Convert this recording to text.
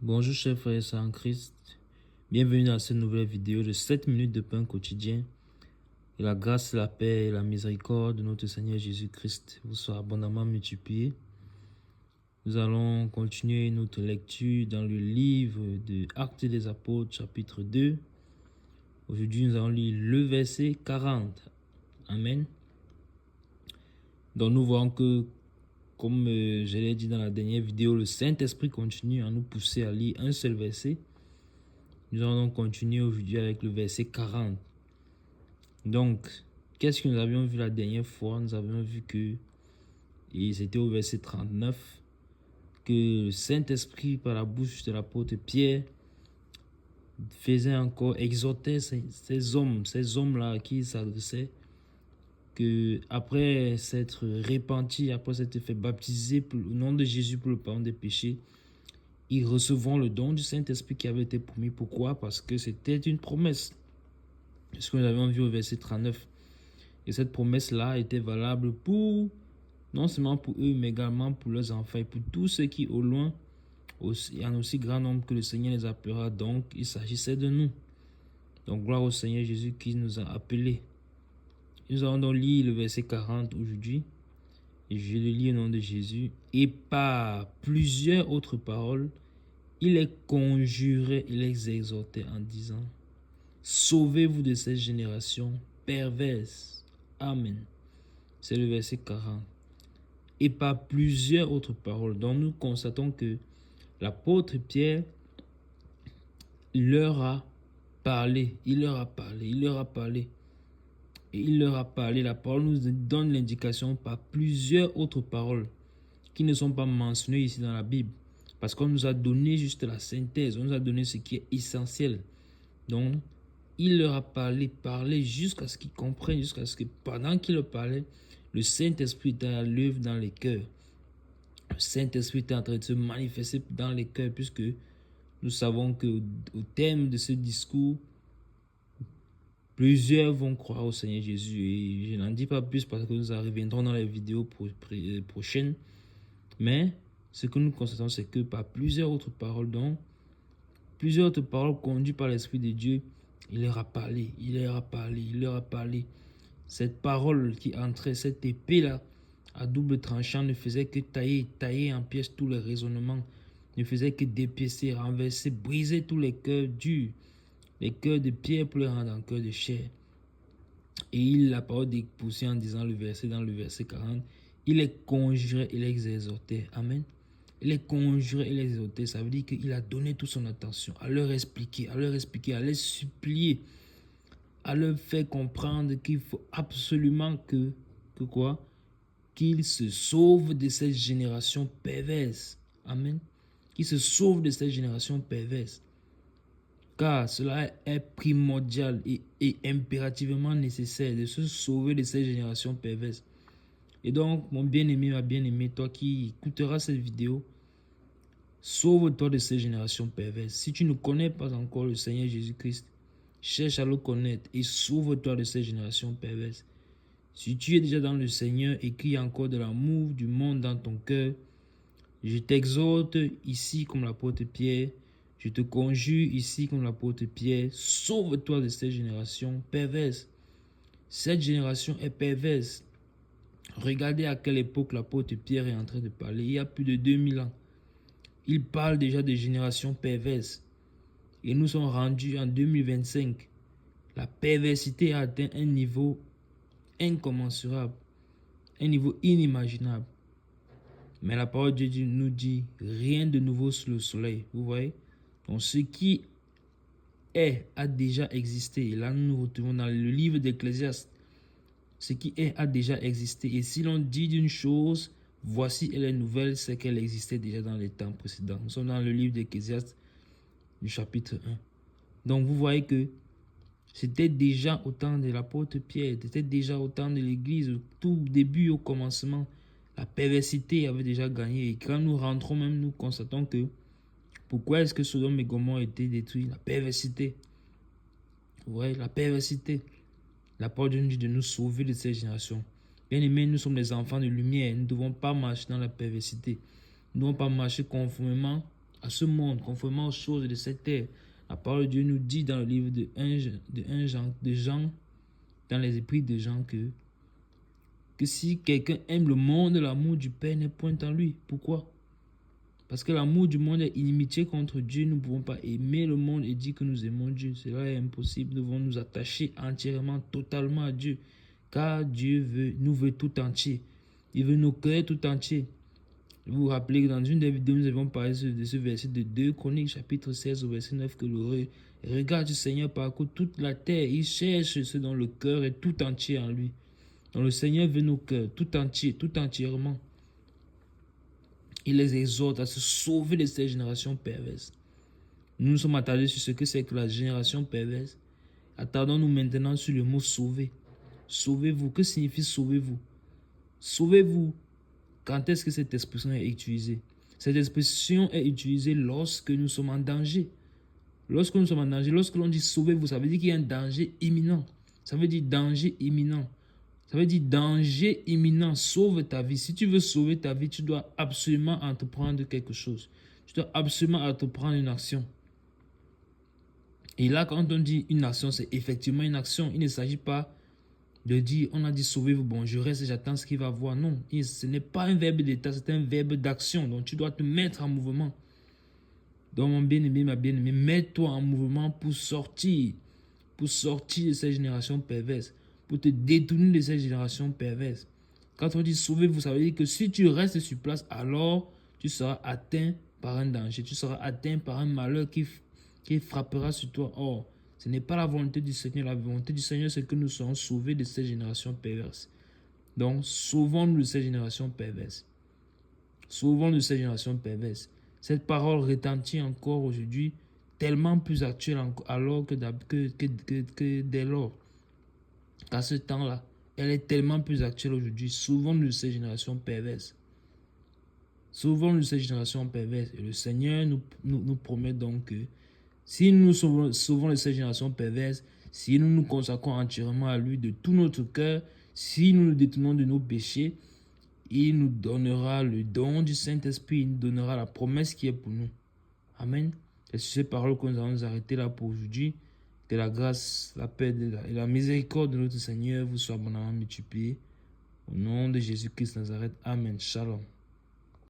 Bonjour chers frères et sœurs en Christ, bienvenue dans cette nouvelle vidéo de 7 minutes de pain quotidien. Et la grâce, la paix et la miséricorde de notre Seigneur Jésus-Christ vous soient abondamment multipliées. Nous allons continuer notre lecture dans le livre de Actes des Apôtres chapitre 2. Aujourd'hui nous allons lire le verset 40. Amen. Donc nous voyons que, comme je l'ai dit dans la dernière vidéo, le Saint-Esprit continue à nous pousser à lire un seul verset. Nous allons donc continuer aujourd'hui avec le verset 40. Donc, qu'est-ce que nous avions vu la dernière fois? Nous avions vu que, et c'était au verset 39, que le Saint-Esprit, par la bouche de l'apôtre Pierre, faisait encore exhorter ces hommes-là à qui il s'adressait, que après s'être repentis, après s'être fait baptiser au nom de Jésus pour le pardon des péchés, ils recevront le don du Saint-Esprit qui avait été promis. Pourquoi? Parce que c'était une promesse. C'est ce que nous avions vu au verset 39. Et cette promesse-là était valable pour, non seulement pour eux, mais également pour leurs enfants et pour tous ceux qui au loin, en aussi grand nombre que le Seigneur les appellera. Donc, il s'agissait de nous. Donc, gloire au Seigneur Jésus qui nous a appelés. Nous allons donc lire le verset 40 aujourd'hui. Et je le lis au nom de Jésus. Et par plusieurs autres paroles, il les conjurait et les exhortait en disant: sauvez-vous de cette génération perverse. Amen. C'est le verset 40. Et par plusieurs autres paroles, dont nous constatons que l'apôtre Pierre leur a parlé. Il leur a parlé. Et il leur a parlé. La parole nous donne l'indication par plusieurs autres paroles qui ne sont pas mentionnées ici dans la Bible. Parce qu'on nous a donné juste la synthèse. On nous a donné ce qui est essentiel. Donc, il leur a parlé jusqu'à ce qu'ils comprennent, jusqu'à ce que pendant qu'il leur parlait, le Saint-Esprit était à l'œuvre dans les cœurs. Le Saint-Esprit était en train de se manifester dans les cœurs, puisque nous savons qu'au terme de ce discours, plusieurs vont croire au Seigneur Jésus. Et je n'en dis pas plus parce que nous reviendrons dans les vidéos prochaines. Mais ce que nous constatons, c'est que par plusieurs autres paroles, conduites par l'Esprit de Dieu, il leur a parlé. Cette parole qui entrait, cette épée-là, à double tranchant, ne faisait que tailler en pièces tous les raisonnements, ne faisait que dépiécer, renverser, briser tous les cœurs durs, les cœurs de pierre pour les rendre en cœur de chair. Et la parole dépoussée en disant dans le verset 40, il les conjurait et les exhortait. Amen. Il les conjurait et les exhortait, ça veut dire qu'il a donné toute son attention à leur expliquer, à les supplier, à leur faire comprendre qu'il faut absolument qu'ils se sauvent de cette génération perverse. Amen. Qu'ils se sauvent de cette génération perverse. Car cela est primordial et impérativement nécessaire de se sauver de cette génération perverse. Et donc, mon bien-aimé, ma bien-aimée, toi qui écouteras cette vidéo, sauve-toi de cette génération perverse. Si tu ne connais pas encore le Seigneur Jésus-Christ, cherche à le connaître et sauve-toi de cette génération perverse. Si tu es déjà dans le Seigneur et qu'il y a encore de l'amour du monde dans ton cœur, je t'exhorte ici comme l'apôtre Pierre, je te conjure ici comme l'apôtre Pierre, sauve-toi de cette génération perverse. Cette génération est perverse. Regardez à quelle époque l'apôtre Pierre est en train de parler. Il y a plus de 2000 ans. Il parle déjà de génération perverse. Et nous sommes rendus en 2025. La perversité a atteint un niveau incommensurable, un niveau inimaginable. Mais la parole de Dieu nous dit rien de nouveau sous le soleil. Vous voyez? Donc ce qui a déjà existé. Et là nous nous retrouvons dans le livre d'Ecclésiaste. Ce qui a déjà existé. Et si l'on dit d'une chose, voici elle est nouvelle, c'est qu'elle existait déjà dans les temps précédents. Nous sommes dans le livre d'Ecclésiaste du chapitre 1. Donc vous voyez que c'était déjà au temps de l'apôtre Pierre, c'était déjà au temps de l'église, au tout début, au commencement. La perversité avait déjà gagné. Et quand nous rentrons même, nous constatons que pourquoi est-ce que Sodome et Gomorrhe étaient détruits? La perversité. Vous voyez, la perversité. La parole de Dieu dit de nous sauver de cette génération. Bien aimés, nous sommes des enfants de lumière. Nous ne devons pas marcher dans la perversité. Nous ne devons pas marcher conformément à ce monde, conformément aux choses de cette terre. La parole de Dieu nous dit dans le livre de Jean, dans les épîtres de Jean, que si quelqu'un aime le monde, l'amour du Père n'est point en lui. Pourquoi? Parce que l'amour du monde est inimitié contre Dieu. Nous ne pouvons pas aimer le monde et dire que nous aimons Dieu. Cela est impossible. Nous devons nous attacher entièrement, totalement à Dieu. Car Dieu nous veut tout entier. Il veut nos cœurs tout entiers. Vous vous rappelez que dans une des vidéos, nous avons parlé de ce verset de 2 Chroniques, chapitre 16, au verset 9, que le regard du Seigneur parcourt toute la terre. Il cherche ce dont le cœur est tout entier en lui. Donc le Seigneur veut nos cœurs tout entiers, tout entièrement. Il les exhorte à se sauver de cette génération perverse. Nous nous sommes attardés sur ce que c'est que la génération perverse. Attardons-nous maintenant sur le mot sauver. Sauvez-vous. Que signifie sauvez-vous? Sauvez-vous. Quand est-ce que cette expression est utilisée? Cette expression est utilisée lorsque nous sommes en danger. Lorsque nous sommes en danger, lorsque l'on dit sauvez-vous, ça veut dire qu'il y a un danger imminent. Ça veut dire danger imminent. Ça veut dire danger imminent, sauve ta vie. Si tu veux sauver ta vie, tu dois absolument entreprendre quelque chose. Tu dois absolument entreprendre une action. Et là, quand on dit une action, c'est effectivement une action. Il ne s'agit pas de dire, on a dit sauvez-vous, bon, je reste et j'attends ce qu'il va voir. Non, ce n'est pas un verbe d'état, c'est un verbe d'action. Donc, tu dois te mettre en mouvement. Donc, mon bien-aimé, ma bien-aimée, mets-toi en mouvement pour sortir de cette génération perverse, pour te détourner de cette génération perverse. Quand on dit sauvez-vous, ça veut dire que si tu restes sur place, alors tu seras atteint par un danger, tu seras atteint par un malheur qui frappera sur toi. Or, ce n'est pas la volonté du Seigneur. La volonté du Seigneur, c'est que nous soyons sauvés de cette génération perverse. Donc, sauvons-nous de cette génération perverse. Sauvons-nous de cette génération perverse. Cette parole retentit encore aujourd'hui, tellement plus actuelle alors que dès lors. À ce temps-là, elle est tellement plus actuelle aujourd'hui. Sauvons-nous de cette génération perverse. Sauvons-nous de cette génération perverse. Et le Seigneur nous promet donc que si nous sauvons de cette génération perverse, si nous nous consacrons entièrement à lui de tout notre cœur, si nous nous détournons de nos péchés, il nous donnera le don du Saint-Esprit, il nous donnera la promesse qui est pour nous. Amen. C'est sur ces paroles que nous allons nous arrêter là pour aujourd'hui. Que la grâce, la paix et la miséricorde de notre Seigneur vous soient abondamment multipliées. Au nom de Jésus-Christ Nazareth. Amen. Shalom.